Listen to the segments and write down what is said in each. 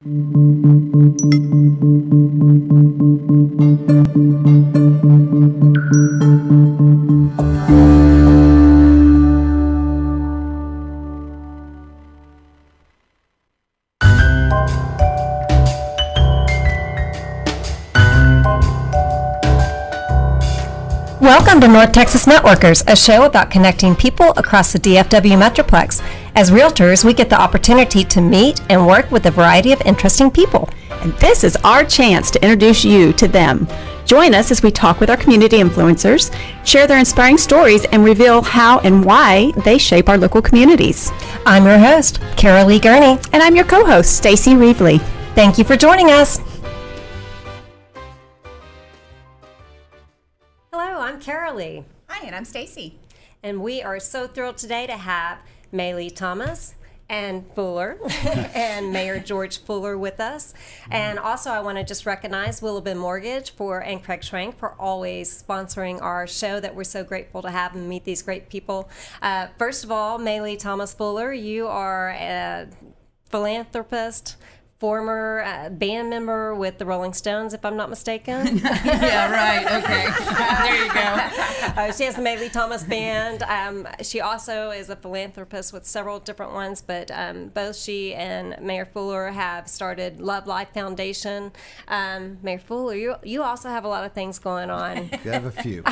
Welcome to North Texas Networkers, a show about connecting people across the DFW Metroplex. As realtors, we get the opportunity to meet and work with a variety of interesting people. And this is our chance to introduce you to them. Join us as we talk with our community influencers, share their inspiring stories, and reveal how and why they shape our local communities. I'm your host, Caralee Gurney. And I'm your co-host, Stacy Revely. Thank you for joining us. Hello, I'm Caralee. Hi, and I'm Stacy. And we are so thrilled today to have Maylee Thomas and Fuller and Mayor George Fuller with us. And also I want to just recognize Willowbend Mortgage and Craig Schrank for always sponsoring our show that we're so grateful to have and meet these great people. First of all, Maylee Thomas Fuller, you are a philanthropist, former band member with the Rolling Stones, if I'm not mistaken. Yeah, right. Okay. There you go. She has the Maylee Thomas Band. She also is a philanthropist with several different ones, but both she and Mayor Fuller have started Love Life Foundation. Mayor Fuller, you also have a lot of things going on. You have a few.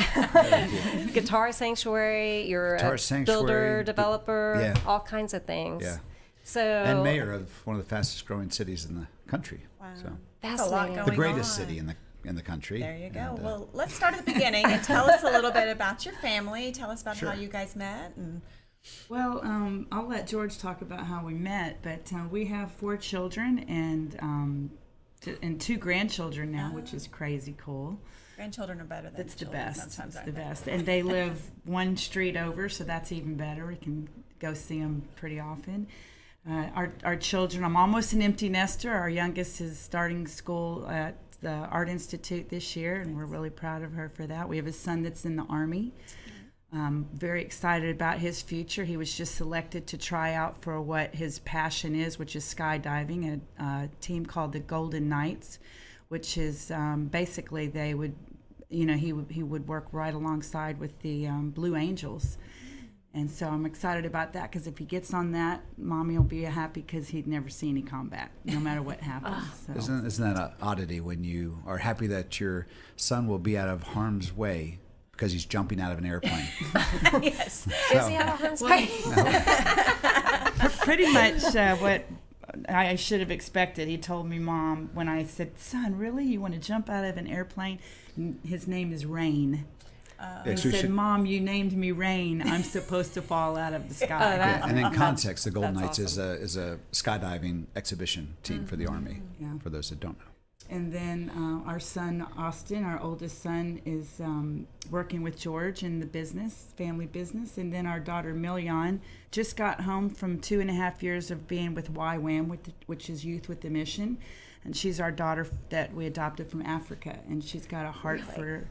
Guitar Sanctuary, you're a builder, developer, yeah. All kinds of things. Yeah. So, and mayor of one of the fastest growing cities in the country. Wow. So That's a lot going on. the greatest city in the country. There you go. And, well, let's start at the beginning and tell us a little bit about your family. Tell us about Sure. how you guys met. Well, I'll let George talk about how we met, but we have 4 children and 2 grandchildren now, which is crazy cool. Grandchildren are better than That's the children. best. Sometimes That's I the think. best. And they live one street over, so that's even better. We can go see them pretty often. Our children, I'm almost an empty nester. Our youngest is starting school at the Art Institute this year, and we're really proud of her for that. We have a son that's in the Army. Very excited about his future. He was just selected to try out for what his passion is, which is skydiving, a team called the Golden Knights, which is basically they would, he would work right alongside with the Blue Angels. And so I'm excited about that because if he gets on that, Mommy will be happy because he'd never see any combat, no matter what happens. So. Isn't that an oddity when you are happy that your son will be out of harm's way because he's jumping out of an airplane? Yes. Is he out of harm's way? Pretty much what I should have expected. He told me, Mom, when I said, son, really? You want to jump out of an airplane? And his name is Rain. He said, Mom, you named me Rain. I'm supposed to fall out of the sky. And in context, the Golden Knights awesome. is a skydiving exhibition team for the Army, for those that don't know. And then our son, Austin, our oldest son, is working with George in the family business. And then our daughter, Million, just got home from 2.5 years of being with YWAM, which is Youth with the Mission. And she's our daughter that we adopted from Africa. And she's got a heart for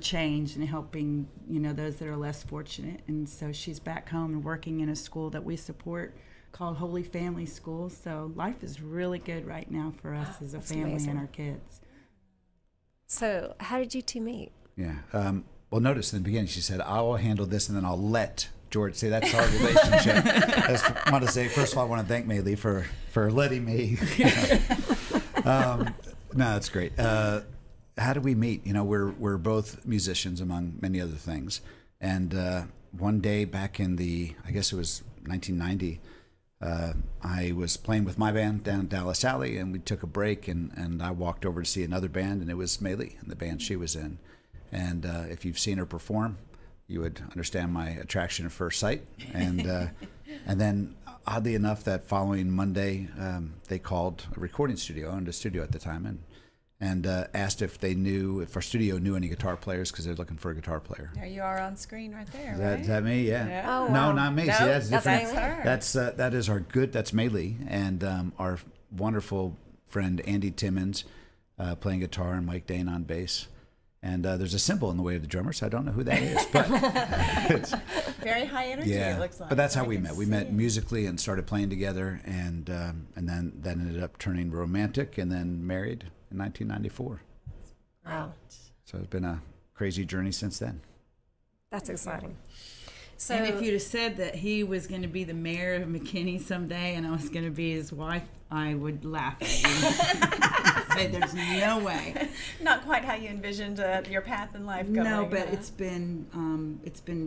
change and helping those that are less fortunate, and so she's back home and working in a school that we support called Holy Family School. So life is really good right now for us as a family amazing. And our kids. So how did you two meet? Yeah, well, notice in the beginning she said, I will handle this and then I'll let George say that's our relationship. I just want to say, first of all, I want to thank Maylee for letting me. No, that's great. How do we meet? We're both musicians among many other things. And one day back in I guess it was 1990, I was playing with my band down Dallas Alley, and we took a break, and I walked over to see another band, and it was Maylee and the band she was in. And if you've seen her perform, you would understand my attraction at first sight. And then, oddly enough, that following Monday, they called a recording studio, owned a studio at the time, and asked if our studio knew any guitar players because they're looking for a guitar player. There you are on screen right there, Is that me? Yeah. Oh, no, wow. not me. No, See, that's different. That's her. That is that's Maylee, and our wonderful friend Andy Timmons playing guitar and Mike Dane on bass. And there's a symbol in the way of the drummer, so I don't know who that is. But it's, Very high energy, yeah, it looks like. but that's how I we can met. We see met it. musically and started playing together, and then that ended up turning romantic, and then married in 1994. Wow, So it's been a crazy journey since then. that's exciting. So, And if you'd have said that he was going to be the mayor of McKinney someday and I was going to be his wife, I would laugh at you. Say there's no way. Not quite how you envisioned your path in life going. No, but it's been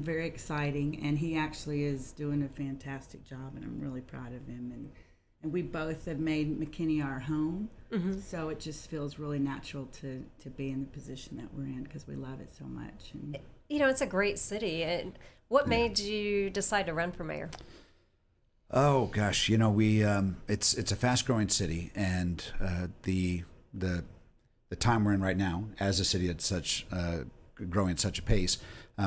very exciting, and he actually is doing a fantastic job, and I'm really proud of him. And we both have made McKinney our home, so it just feels really natural to be in the position that we're in because we love it so much. And you know, it's a great city. And what made you decide to run for mayor? Oh gosh, you know, we it's a fast-growing city, and the time we're in right now, as a city that's such growing at such a pace,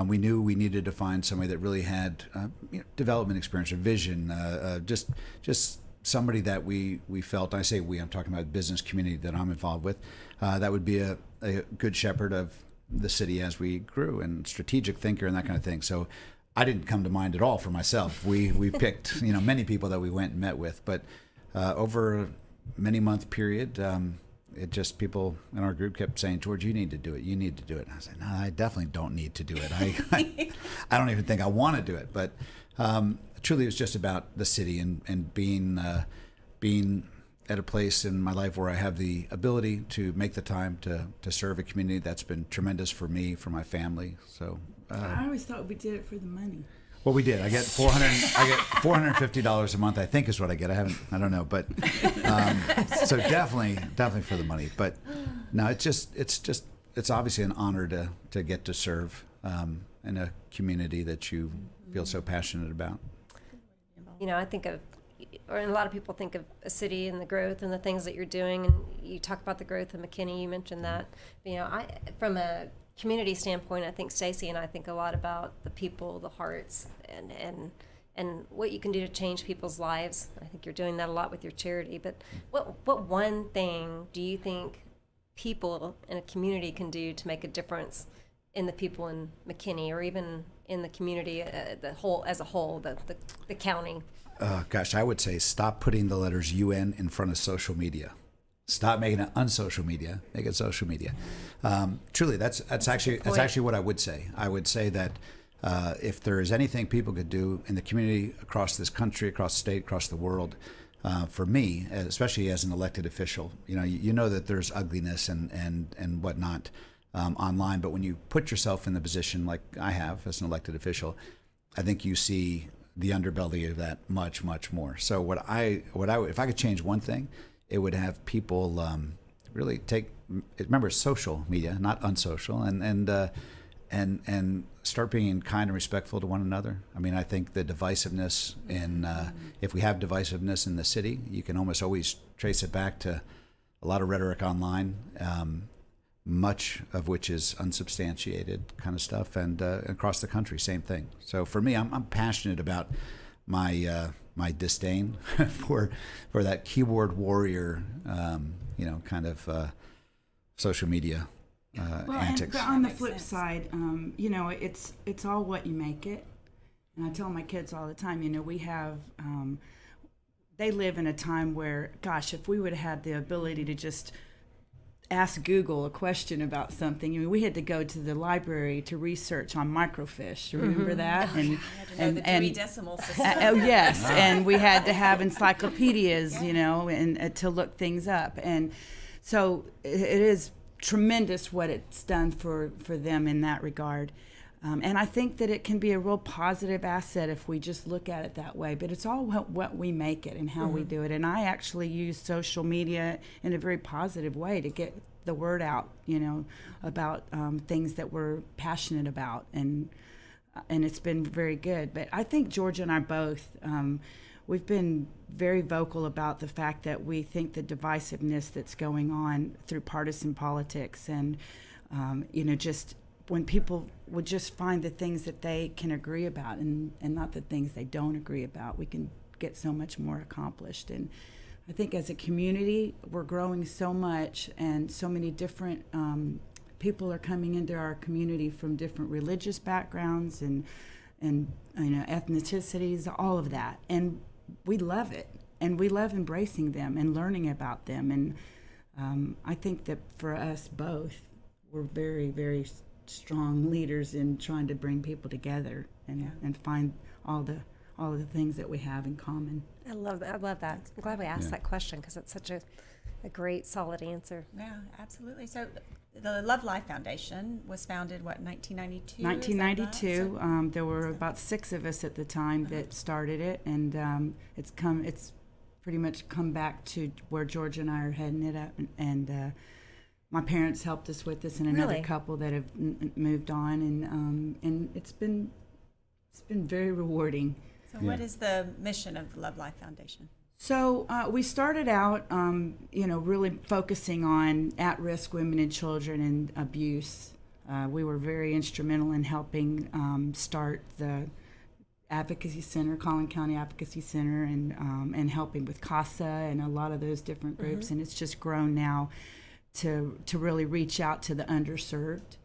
we knew we needed to find somebody that really had development experience or vision, just somebody that we felt. I say we, I'm talking about the business community that I'm involved with, that would be a good shepherd of the city as we grew, and strategic thinker and that kind of thing. So I didn't come to mind at all for myself. We picked many people that we went and met with, but over a many month period, it just, people in our group kept saying, George, you need to do it. You need to do it. And I said, no, I definitely don't need to do it. I don't even think I want to do it. But truly, it was just about the city and being at a place in my life where I have the ability to make the time to serve a community that's been tremendous for me, for my family. So I always thought we did it for the money. well, we did. I get $450 a month, I think is what I get. I don't know, but so definitely for the money. But no, it's obviously an honor to get to serve in a community that you feel so passionate about. You know, I think of, or a lot of people think of a city and the growth and the things that you're doing, and you talk about the growth of McKinney. You mentioned that. You know, from a community standpoint, I think Stacy and I think a lot about the people, the hearts, and what you can do to change people's lives. I think you're doing that a lot with your charity. But what one thing do you think people in a community can do to make a difference in the people in McKinney, or even in the community as a whole, the county? Gosh, I would say stop putting the letters UN in front of social media. Stop making it unsocial media. Make it social media. Truly, that's actually what I would say. I would say that if there is anything people could do in the community across this country, across the state, across the world, for me, especially as an elected official, you know that there's ugliness and whatnot online. But when you put yourself in the position like I have as an elected official, I think you see the underbelly of that much more. So what I if I could change one thing, it would have people really remember social media, not unsocial, and start being kind and respectful to one another. I mean, I think the divisiveness if we have divisiveness in the city, you can almost always trace it back to a lot of rhetoric online, much of which is unsubstantiated kind of stuff, and across the country, same thing. So for me, I'm passionate about my disdain for that keyboard warrior, kind of social media antics. But on the flip side, it's all what you make it. And I tell my kids all the time, we have, they live in a time where, gosh, if we would have had the ability to just ask Google a question about something. I mean, we had to go to the library to research on microfiche. Remember that? Oh, yeah. I had to know the Dewey Decimal System. Oh yes, and we had to have encyclopedias, and to look things up. And so it is tremendous what it's done for them in that regard. And I think that it can be a real positive asset if we just look at it that way. But it's all what we make it and how we do it. And I actually use social media in a very positive way to get the word out, about things that we're passionate about. And it's been very good. But I think Georgia and I both, we've been very vocal about the fact that we think the divisiveness that's going on through partisan politics and, just when people would just find the things that they can agree about and not the things they don't agree about, we can get so much more accomplished. And I think as a community, we're growing so much, and so many different people are coming into our community from different religious backgrounds and ethnicities, all of that, and we love it, and we love embracing them and learning about them. And I think that for us both, we're very, very strong leaders in trying to bring people together and find all the things that we have in common. I love that. I'm glad we asked that question, because it's such a great, solid answer. Yeah, absolutely. So the Love Life Foundation was founded, 1992? 1992. There were about 6 of us at the time that started it, and it's pretty much come back to where George and I are heading it up. And my parents helped us with this, and another couple that have moved on, and it's been very rewarding. So what is the mission of the Love Life Foundation? So we started out, really focusing on at-risk women and children and abuse. We were very instrumental in helping start the Advocacy Center, Collin County Advocacy Center, and helping with CASA and a lot of those different groups. And it's just grown now to really reach out to the underserved.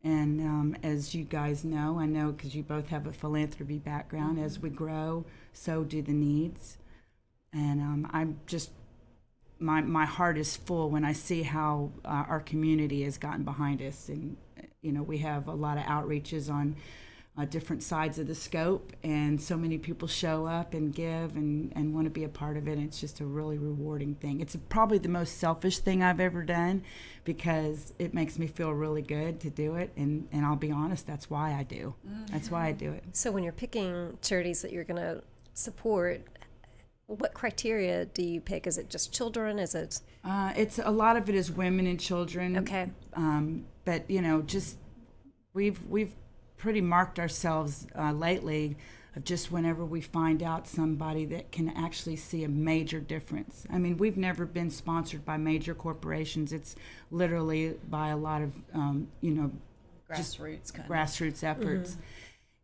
And as you guys know, I know because you both have a philanthropy background, as we grow, so do the needs. And I'm just, my heart is full when I see how our community has gotten behind us. And, we have a lot of outreaches on different sides of the scope, and so many people show up and give and want to be a part of it. And it's just a really rewarding thing. It's probably the most selfish thing I've ever done, because it makes me feel really good to do it. And I'll be honest, that's why I do. That's why I do it. So when you're picking charities that you're going to support, what criteria do you pick? Is it just children? Is it? It's a lot of it is women and children. Okay. But just we've pretty marked ourselves lately of just whenever we find out somebody that can actually see a major difference. I mean, we've never been sponsored by major corporations. It's literally by a lot of grassroots efforts.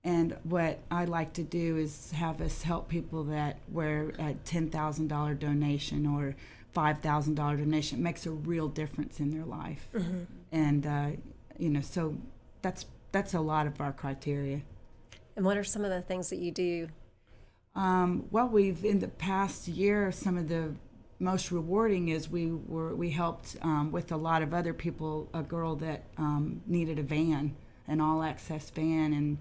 And what I like to do is have us help people that where a $10,000 donation or $5,000 donation makes a real difference in their life. And, so that's a lot of our criteria. And what are some of the things that you do? Well, we've, in the past year, some of the most rewarding is we helped with a lot of other people, a girl that needed a van, an all-access van, and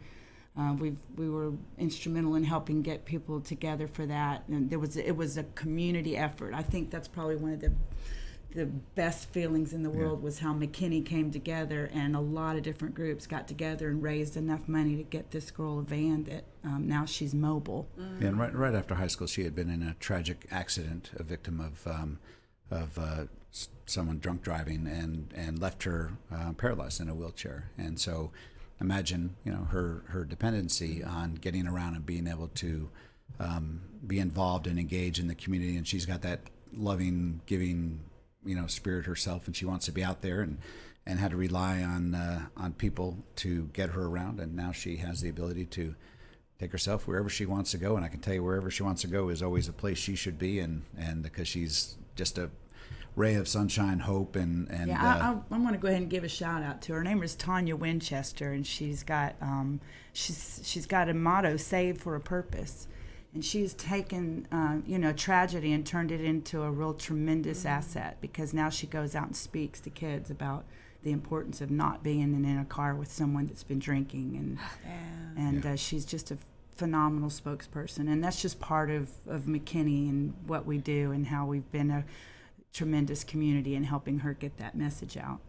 we were instrumental in helping get people together for that, and it was a community effort. I think that's probably one of the best feelings in the world was how McKinney came together, and a lot of different groups got together and raised enough money to get this girl a van that now she's mobile. Yeah, and right after high school, she had been in a tragic accident, a victim of someone drunk driving, and left her paralyzed in a wheelchair. And so imagine, her dependency on getting around and being able to be involved and engage in the community. And she's got that loving, giving, spirit herself, and she wants to be out there and had to rely on people to get her around. And now she has the ability to take herself wherever she wants to go. And I can tell you, wherever she wants to go is always a place she should be. And because she's just a ray of sunshine, hope, and I want to go ahead and give a shout out to her. Her name is Tanya Winchester, and she's got she's got a motto: "Save for a purpose." And she's taken tragedy and turned it into a real tremendous asset, because now she goes out and speaks to kids about the importance of not being in a car with someone that's been drinking, and she's just a phenomenal spokesperson. And that's just part of McKinney and what we do, and how we've been a tremendous community in helping her get that message out.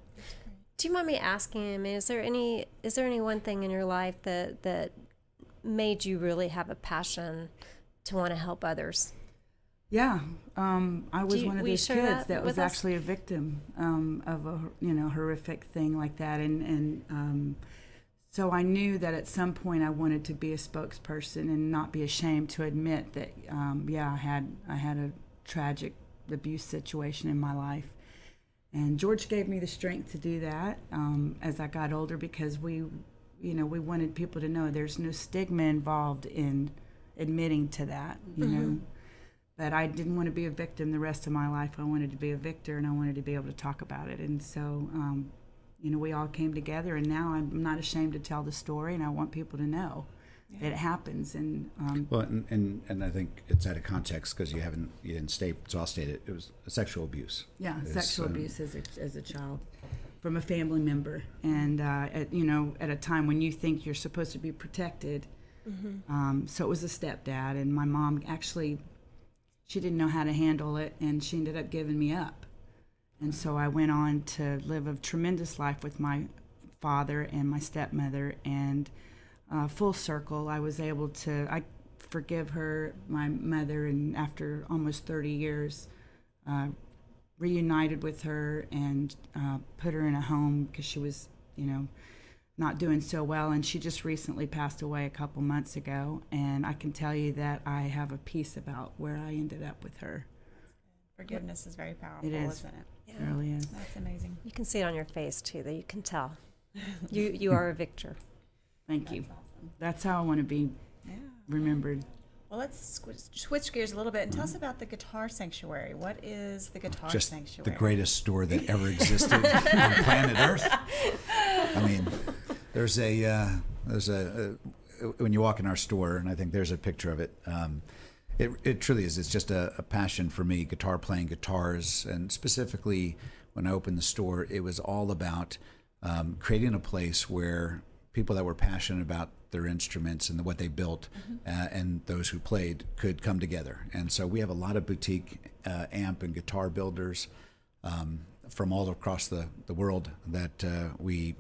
Do you mind me asking him, is there any one thing in your life that made you really have a passion to want to help others? Yeah, I was one of those kids that was actually a victim of a horrific thing like that, and so I knew that at some point I wanted to be a spokesperson and not be ashamed to admit that I had a tragic abuse situation in my life. And George gave me the strength to do that as I got older, because we wanted people to know there's no stigma involved in admitting to that, you know. But I didn't want to be a victim the rest of my life. I wanted to be a victor, and I wanted to be able to talk about it. And so we all came together, and now I'm not ashamed to tell the story, and I want people to know that it happens. And well, and I think it's out of context because you didn't state, so I'll state it. It was sexual abuse. Yeah, sexual abuse as a child from a family member, and at a time when you think you're supposed to be protected. So it was a stepdad, and my mom actually, she didn't know how to handle it, and she ended up giving me up. And so I went on to live a tremendous life with my father and my stepmother, and full circle, I was able to, I forgive her, my mother, and after almost 30 years, reunited with her and put her in a home because she was, not doing so well, and she just recently passed away a couple months ago, and I can tell you that I have a peace about where I ended up with her. Forgiveness is very powerful, It is. isn't it? It really is. That's amazing. You can see it on your face too, that you can tell. You are a victor. Thank you. Awesome. That's how I want to be Yeah. remembered. Well, let's switch gears a little bit and tell us about the Guitar Sanctuary. What is the Guitar Just Sanctuary? the greatest store that ever existed on planet Earth. I mean, there's a when you walk in our store, and I think there's a picture of it. It truly is. It's just a passion for me, guitar playing, guitars, and specifically when I opened the store, it was all about creating a place where people that were passionate about their instruments and what they built and those who played could come together. And so we have a lot of boutique amp and guitar builders from all across the world that we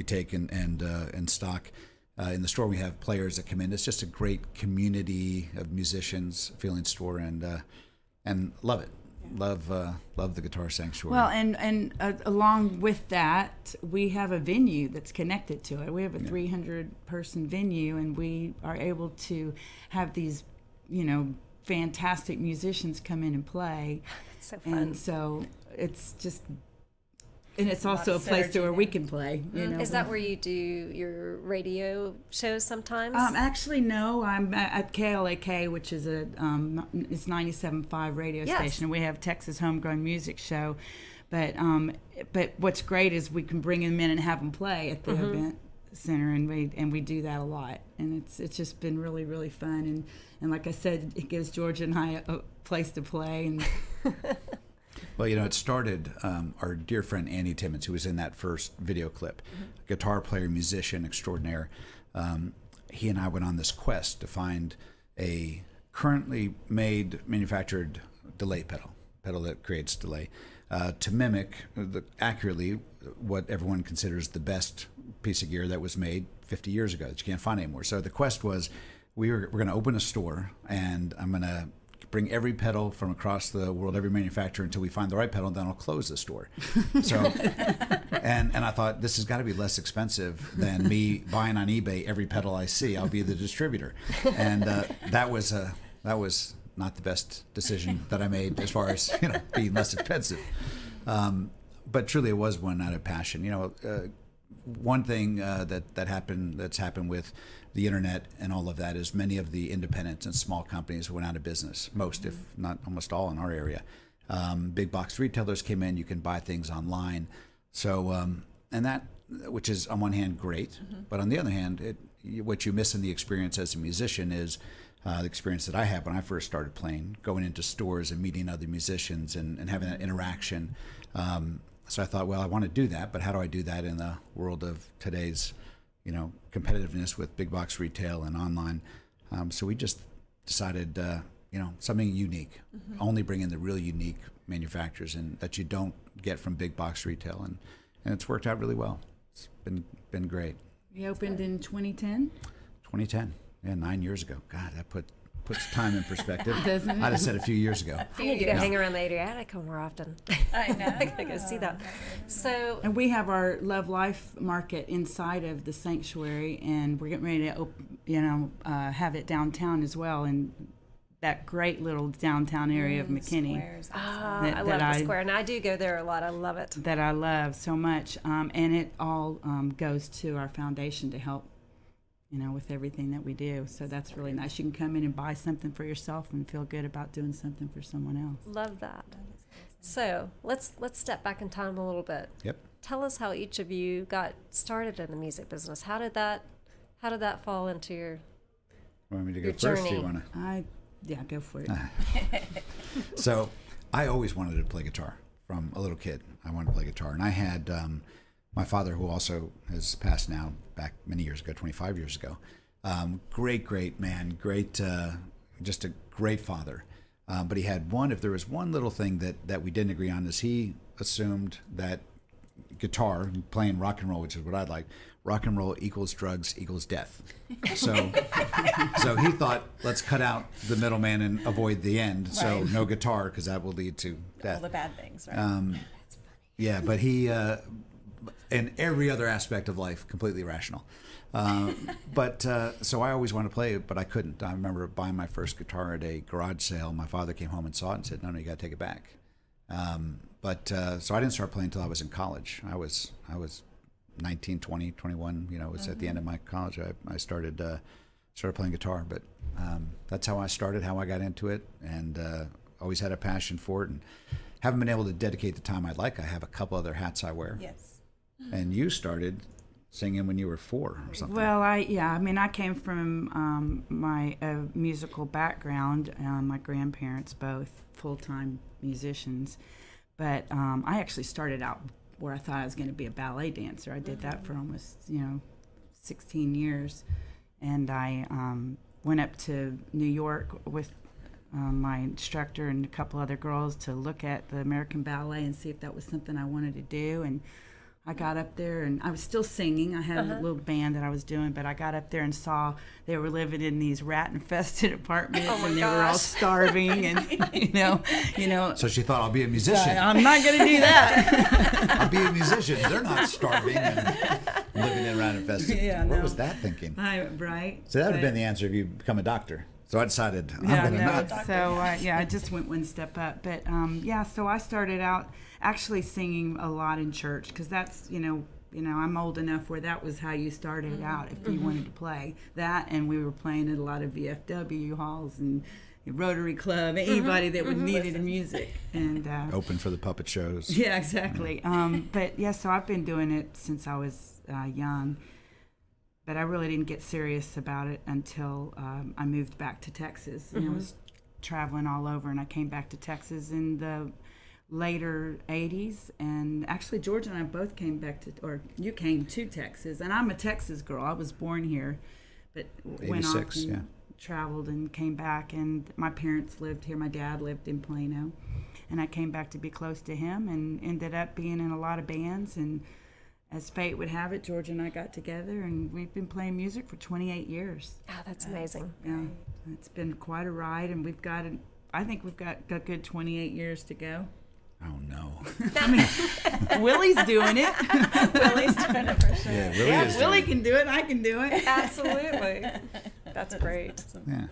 take and stock. In the store we have players that come in. It's just a great community of musicians feeling store, and love it. Love the Guitar Sanctuary. Well, and along with that, we have a venue that's connected to it. We have a 300-person venue, and we are able to have these, fantastic musicians come in and play. It's so fun. And so it's just, and it's also a place where we can play. Is that where you do your radio shows sometimes? Actually, no. I'm at KLAK, which is it's 97.5 radio station. We have Texas Homegrown Music Show, but what's great is we can bring them in and have them play at the event center, and we do that a lot, and it's just been really, really fun, and like I said, it gives Georgia and I a place to play. And well, it started, our dear friend Andy Timmons, who was in that first video clip, guitar player, musician extraordinaire. He and I went on this quest to find a currently manufactured delay pedal that creates delay, to mimic accurately what everyone considers the best piece of gear that was made 50 years ago that you can't find anymore. So the quest was, we're going to open a store, and I'm going to bring every pedal from across the world, every manufacturer, until we find the right pedal, and then I'll close the store. So, and I thought, this has got to be less expensive than me buying on eBay every pedal I see. I'll be the distributor, and that was not the best decision that I made as far as being less expensive. But truly, it was one out of passion. One thing that's happened with the internet and all of that is many of the independents and small companies went out of business. Most, if not almost all, in our area. Big box retailers came in. You can buy things online. So, and that, which is on one hand great, but on the other hand, what you miss in the experience as a musician is the experience that I had when I first started playing, going into stores and meeting other musicians and having that interaction. So I thought, well, I want to do that, but how do I do that in the world of today's, competitiveness with big box retail and online? So we just decided, something unique, only bring in the really unique manufacturers and that you don't get from big box retail, and it's worked out really well. It's been great. We opened in 2010. 2010, 9 years ago. God, that puts time in perspective. Doesn't it? I'd have said a few years ago. I need to go hang around the Adriatic more often. I know. I gotta go see that. So, And we have our Love Life market inside of the sanctuary, and we're getting ready to, have it downtown as well, in that great little downtown area of McKinney. I love the square, and I do go there a lot. I love it. That I love so much, and it all goes to our foundation to help, with everything that we do. So that's really nice. You can come in and buy something for yourself and feel good about doing something for someone else. Love that. So let's step back in time a little bit. Yep. Tell us how each of you got started in the music business. How did that fall into your Want me to your go first? Or journey? you want to? Yeah, go for it. So I always wanted to play guitar from a little kid. I wanted to play guitar, and I had my father, who also has passed now, back many years ago, 25 years ago. Great man, just a great father. But he had if there was one little thing that we didn't agree on, is he assumed that guitar, playing rock and roll, which is what I'd like, rock and roll equals drugs equals death. So he thought, let's cut out the middleman and avoid the end. So Right. no guitar, because that will lead to death. All the bad things, right? Yeah, but he, in every other aspect of life, completely rational. So I always wanted to play it, but I couldn't. I remember buying my first guitar at a garage sale. My father came home and saw it and said, no, you got to take it back. So I didn't start playing until I was in college. I was 19, 20, 21, it was at the end of my college. I started playing guitar, but that's how I started, how I got into it, and always had a passion for it, and haven't been able to dedicate the time I'd like. I have a couple other hats I wear. Yes. And you started singing when you were 4 or something. Well, I came from my musical background. My grandparents, both full-time musicians. But I actually started out where I thought I was going to be a ballet dancer. I did that for almost, 16 years. And I went up to New York with my instructor and a couple other girls to look at the American Ballet and see if that was something I wanted to do. And I got up there, and I was still singing. I had a little band that I was doing, but I got up there and saw they were living in these rat-infested apartments, and they were all starving, and So she thought, I'll be a musician. I'm not going to do that. I'll be a musician. They're not starving and living in rat-infested. Yeah, What no. was that thinking? Right. So that would have But- been the answer if you become a doctor. So I decided I'm Yeah, going to no. not. So I just went one step up. But so I started out actually singing a lot in church, because that's I'm old enough where that was how you started out if you wanted to play that. And we were playing at a lot of VFW halls and Rotary Club, anybody that would needed music. And Open for the puppet shows. yeah, exactly. But yeah, so I've been doing it since I was young. But I really didn't get serious about it until I moved back to Texas. And I was traveling all over, and I came back to Texas in the later 80s. And actually, George and I both came back you came to Texas. And I'm a Texas girl. I was born here, but went off 86, and traveled and came back. And my parents lived here. My dad lived in Plano. And I came back to be close to him and ended up being in a lot of bands. And as fate would have it, George and I got together, and we've been playing music for 28 years. Oh, that's amazing. Yeah, it's been quite a ride, and I think we've got a good 28 years to go. Oh, no. Willie's doing it. Willie's doing it for sure. Yeah, it really is. Willie can do it. I can do it. Absolutely. That's great. Yeah.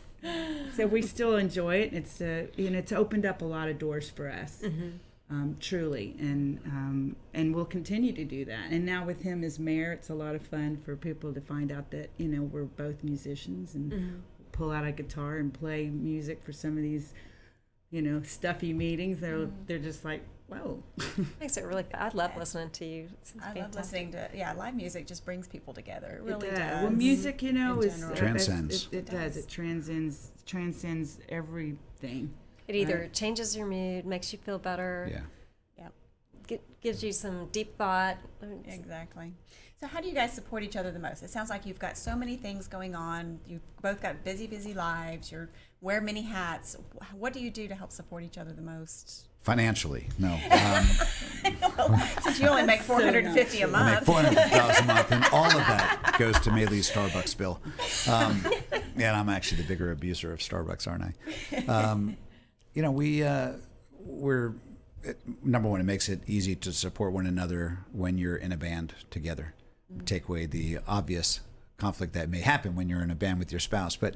So we still enjoy it. It's it's opened up a lot of doors for us. Truly, and we'll continue to do that. And now with him as mayor, it's a lot of fun for people to find out that we're both musicians and pull out a guitar and play music for some of these, stuffy meetings. They're just like, whoa. Makes it really fun. I love listening to you. It's I love fantastic. listening to, live music just brings people together. It really It does. Well, music, in is general. Transcends. It does. It transcends everything. It either changes your mood, makes you feel better, Yeah. gives you some deep thought. Exactly. So how do you guys support each other the most? It sounds like you've got so many things going on. You've both got busy lives. You wear many hats. What do you do to help support each other the most? Financially, no. Since you only make $450 a I make month. $400,000 a month, and all of that goes to Maylee's Starbucks bill. And I'm actually the bigger abuser of Starbucks, aren't I? We're number one. It makes it easy to support one another when you're in a band together. Take away the obvious conflict that may happen when you're in a band with your spouse, but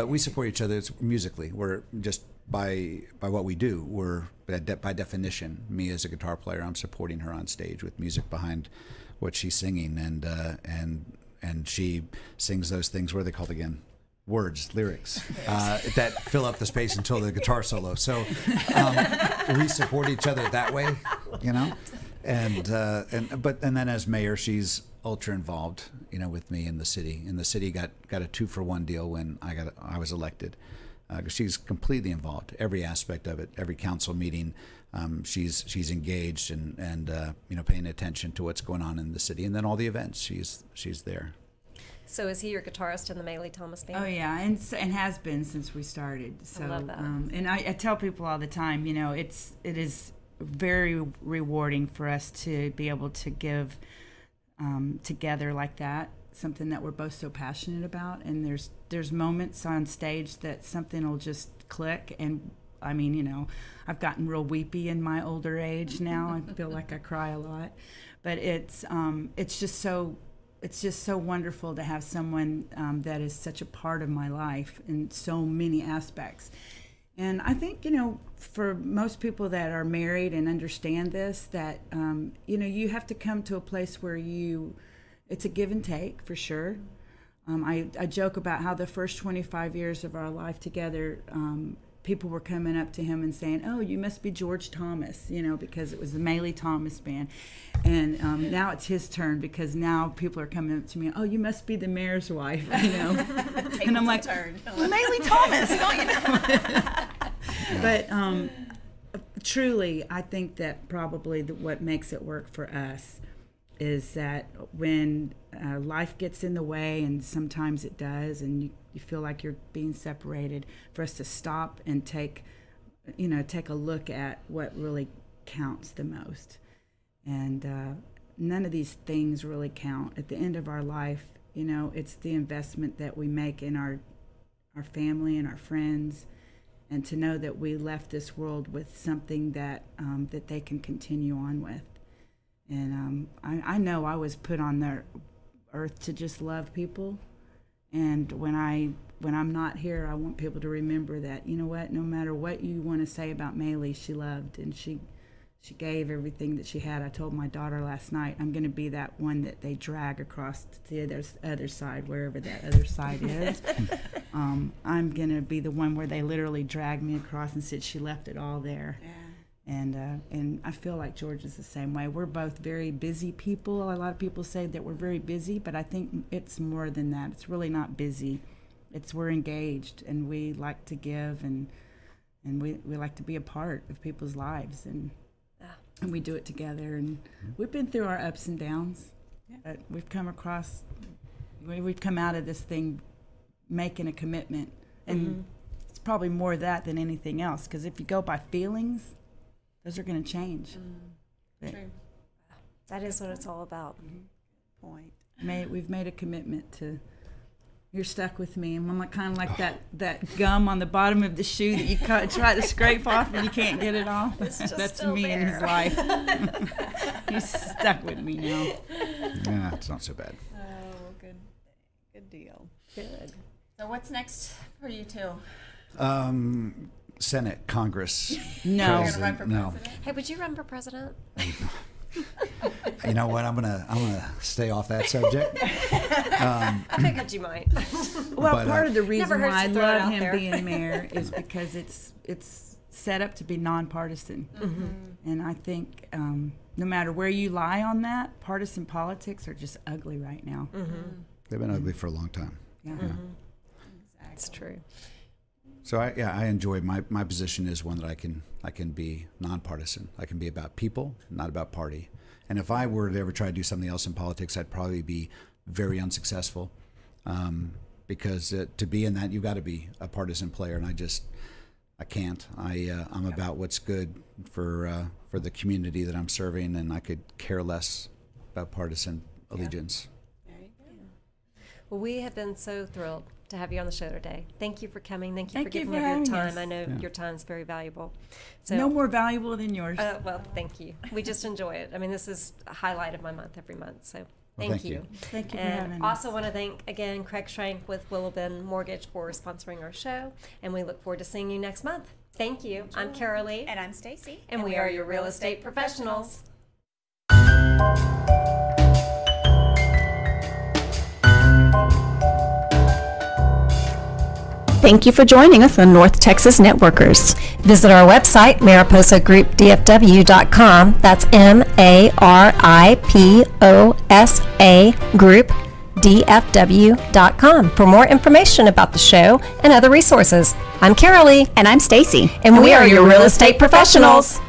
we support each other musically. We're just by what we do. We're by definition, me as a guitar player, I'm supporting her on stage with music behind what she's singing, and she sings those things. What are they called again? words, lyrics that fill up the space until the guitar solo. So we support each other that way, you know. And then as mayor, she's ultra involved, you know, with me in the city. And the city got a 2-for-1 deal when I was elected. She's completely involved, every aspect of it, every council meeting. She's engaged and you know, paying attention to what's going on in the city, and then all the events. She's there. So is he your guitarist in the Maylee Thomas band? Oh yeah, and has been since we started. So, I love that. And I tell people all the time, you know, it is very rewarding for us to be able to give together like that, something that we're both so passionate about. And there's moments on stage that something will just click. And I mean, you know, I've gotten real weepy in my older age now. I feel like I cry a lot, but it's just so wonderful to have someone that is such a part of my life in so many aspects. And I think, you know, for most people that are married and understand this, that, you know, you have to come to a place where it's a give and take, for sure. I joke about how the first 25 years of our life together, people were coming up to him and saying, "Oh, you must be George Thomas," you know, because it was the Maylee Thomas band. And now it's his turn, because now people are coming up to me, "Oh, you must be the mayor's wife," you know. And I'm like, "Maylee Thomas, don't you know?" But truly, I think that probably what makes it work for us is that when life gets in the way, and sometimes it does, and you feel like you're being separated, for us to stop and take a look at what really counts the most. And none of these things really count. At the end of our life, you know, it's the investment that we make in our family and our friends, and to know that we left this world with something that that they can continue on with. And I know I was put on the earth to just love people. And when I'm not here, I want people to remember that, you know what, no matter what you want to say about Maylee, she loved, and she gave everything that she had. I told my daughter last night, I'm going to be that one that they drag across to the other side, wherever that other side is. I'm going to be the one where they literally drag me across and said she left it all there. Yeah. And I feel like George is the same way. We're both very busy people. A lot of people say that we're very busy, but I think it's more than that. It's really not busy. We're engaged, and we like to give, and we like to be a part of people's lives, and we do it together. And we've been through our ups and downs. Yeah. We've come out of this thing making a commitment, and it's probably more that than anything else, because if you go by feelings, those are going to change. True. That is what it's all about. Point. We've made a commitment to. You're stuck with me, and I'm like, kind of like that gum on the bottom of the shoe that you try to scrape off and you can't get it off. That's me there. In his life. He's stuck with me now. Yeah, it's not so bad. Oh, good deal. Good. So what's next for you two? Senate, Congress. No. You're gonna run for president? Hey, would you run for president? You know what? I'm gonna stay off that subject. I figured you might. Well, part of the reason why I love him there. being mayor is because it's set up to be nonpartisan, and I think no matter where you lie on that, partisan politics are just ugly right now. They've been ugly for a long time. Yeah. Exactly. That's true. So I enjoy my position is one that I can be nonpartisan. I can be about people, not about party. And if I were to ever try to do something else in politics, I'd probably be very unsuccessful, because to be in that, you've got to be a partisan player, and I can't. I'm about what's good for the community that I'm serving, and I could care less about partisan allegiance. There you go. Well, we have been so thrilled to have you on the show today. Thank you for coming. Thank you for Thank you giving for up your having time. us. I know your time is very valuable. So, No more valuable than yours. well, thank you. We just enjoy it. I mean, this is a highlight of my month every month. So Well, thank thank you. Thank you for And having us. also want to thank, again, Craig Schrank with Willow Bend Mortgage for sponsoring our show. And we look forward to seeing you next month. Thank you. I'm Caralee. And I'm Stacy. And we are your real estate professionals. Thank you for joining us on North Texas Networkers. Visit our website, mariposagroupdfw.com. That's MARIPOSA Group DFW.com for more information about the show and other resources. I'm Caralee. And I'm Stacy. And we are your real estate professionals.